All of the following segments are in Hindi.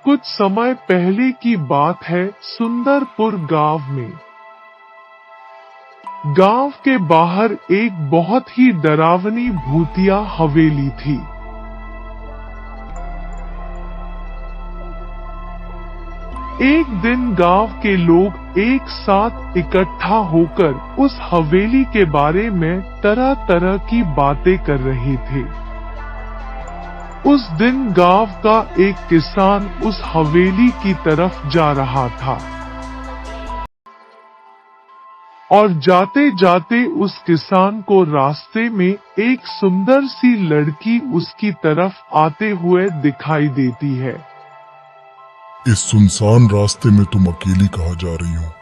कुछ समय पहले की बात है, सुंदरपुर गांव में। गांव के बाहर एक बहुत ही डरावनी भूतिया हवेली थी। एक दिन गांव के लोग एक साथ इकट्ठा होकर उस हवेली के बारे में तरह तरह की बातें कर रहे थे। उस दिन गांव का एक किसान उस हवेली की तरफ जा रहा था और जाते जाते उस किसान को रास्ते में एक सुंदर सी लड़की उसकी तरफ आते हुए दिखाई देती है। इस सुनसान रास्ते में तुम अकेली कहाँ जा रही हो?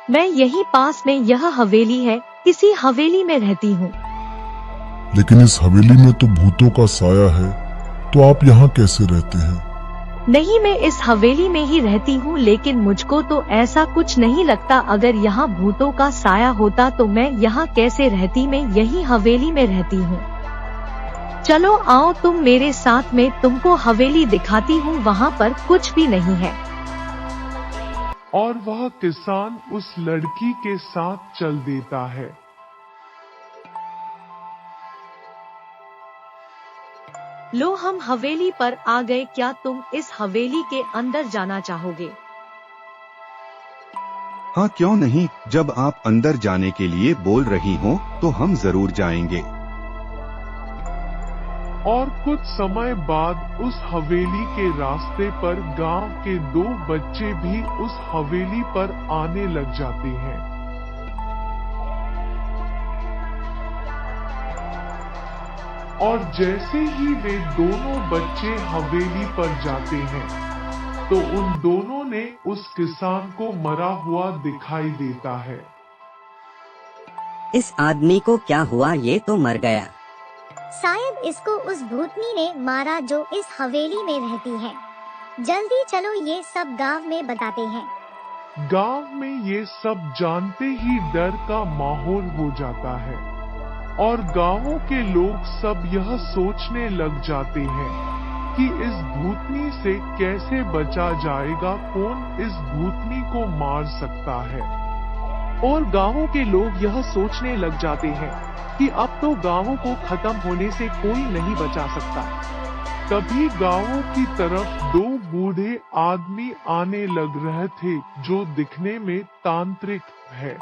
मैं यही पास में यह हवेली है, इसी हवेली में रहती हूँ। लेकिन इस हवेली में तो भूतों का साया है, तो आप यहाँ कैसे रहते हैं? नहीं, मैं इस हवेली में ही रहती हूँ, लेकिन मुझको तो ऐसा कुछ नहीं लगता। अगर यहाँ भूतों का साया होता तो मैं यहाँ कैसे रहती? मैं यही हवेली में रहती हूँ। चलो आओ तुम मेरे साथ में, तुमको हवेली दिखाती हूँ, वहाँ पर कुछ भी नहीं है। और वह किसान उस लड़की के साथ चल देता है। लो, हम हवेली पर आ गए। क्या तुम इस हवेली के अंदर जाना चाहोगे? हाँ, क्यों नहीं। जब आप अंदर जाने के लिए बोल रही हो तो हम जरूर जाएंगे। और कुछ समय बाद उस हवेली के रास्ते पर गांव के दो बच्चे भी उस हवेली पर आने लग जाते हैं। और जैसे ही वे दोनों बच्चे हवेली पर जाते हैं तो उन दोनों ने उस किसान को मरा हुआ दिखाई देता है। इस आदमी को क्या हुआ? ये तो मर गया। शायद इसको उस भूतनी ने मारा जो इस हवेली में रहती है। जल्दी चलो, ये सब गांव में बताते हैं। गांव में ये सब जानते ही डर का माहौल हो जाता है और गांवों के लोग सब यह सोचने लग जाते हैं कि इस भूतनी से कैसे बचा जाएगा, कौन इस भूतनी को मार सकता है। और गांवों के लोग यह सोचने लग जाते हैं कि अब तो गांवों को खत्म होने से कोई नहीं बचा सकता। तभी गांवों की तरफ दो बूढ़े आदमी आने लग रहे थे जो दिखने में तांत्रिक है।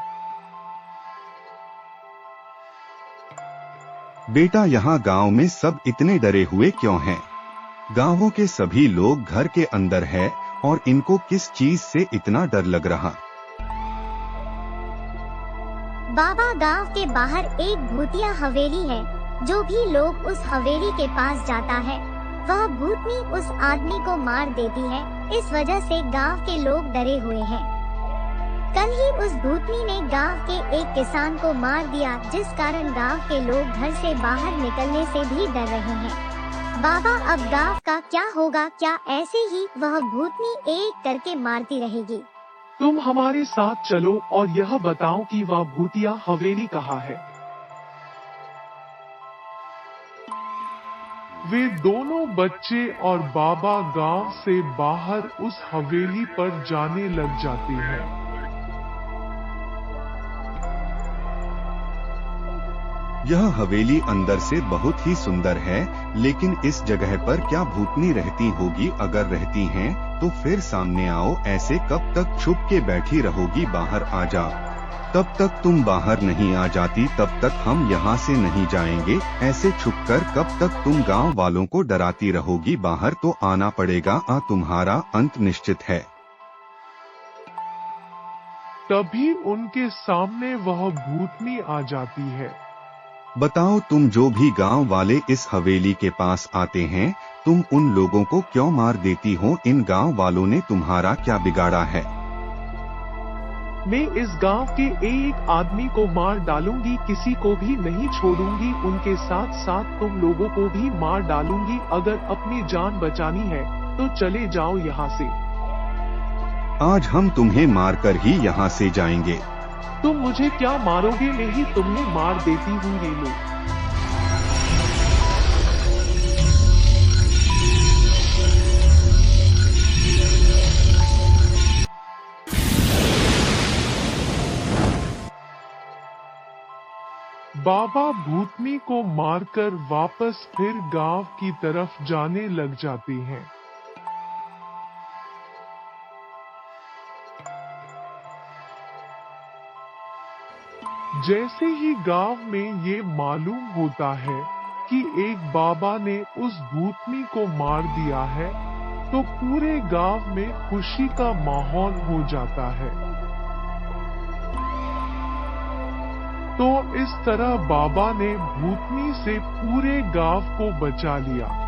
बेटा, यहाँ गांव में सब इतने डरे हुए क्यों हैं? गांवों के सभी लोग घर के अंदर है और इनको किस चीज से इतना डर लग रहा? बाबा, गांव के बाहर एक भूतिया हवेली है। जो भी लोग उस हवेली के पास जाता है वह भूतनी उस आदमी को मार देती है। इस वजह से गांव के लोग डरे हुए हैं। कल ही उस भूतनी ने गांव के एक किसान को मार दिया, जिस कारण गांव के लोग घर से बाहर निकलने से भी डर रहे हैं। बाबा, अब गांव का क्या होगा? क्या ऐसे ही वह भूतनी एक करके मारती रहेगी? तुम हमारे साथ चलो और यह बताओ कि वह भूतिया हवेली कहाँ है। वे दोनों बच्चे और बाबा गांव से बाहर उस हवेली पर जाने लग जाते हैं। यह हवेली अंदर से बहुत ही सुंदर है, लेकिन इस जगह पर क्या भूतनी रहती होगी? अगर रहती हैं, तो फिर सामने आओ। ऐसे कब तक छुप के बैठी रहोगी? बाहर आ जा। तब तक तुम बाहर नहीं आ जाती तब तक हम यहाँ से नहीं जाएंगे। ऐसे छुपकर कब तक तुम गांव वालों को डराती रहोगी? बाहर तो आना पड़ेगा। तुम्हारा अंत निश्चित है। तभी उनके सामने वह भूतनी आ जाती है। बताओ, तुम जो भी गांव वाले इस हवेली के पास आते हैं, तुम उन लोगों को क्यों मार देती हो? इन गांव वालों ने तुम्हारा क्या बिगाड़ा है? मैं इस गांव के एक आदमी को मार डालूंगी, किसी को भी नहीं छोड़ूंगी। उनके साथ साथ तुम लोगों को भी मार डालूंगी। अगर अपनी जान बचानी है तो चले जाओ यहाँ से। आज हम तुम्हें मारकर ही यहाँ से जाएंगे। तुम मुझे क्या मारोगे? मैं ही तुम्हें मार देती हूँ। ये लो। बाबा भूतनी को मारकर वापस फिर गांव की तरफ जाने लग जाते हैं। जैसे ही गांव में ये मालूम होता है कि एक बाबा ने उस भूतनी को मार दिया है, तो पूरे गांव में खुशी का माहौल हो जाता है। तो इस तरह बाबा ने भूतनी से पूरे गांव को बचा लिया।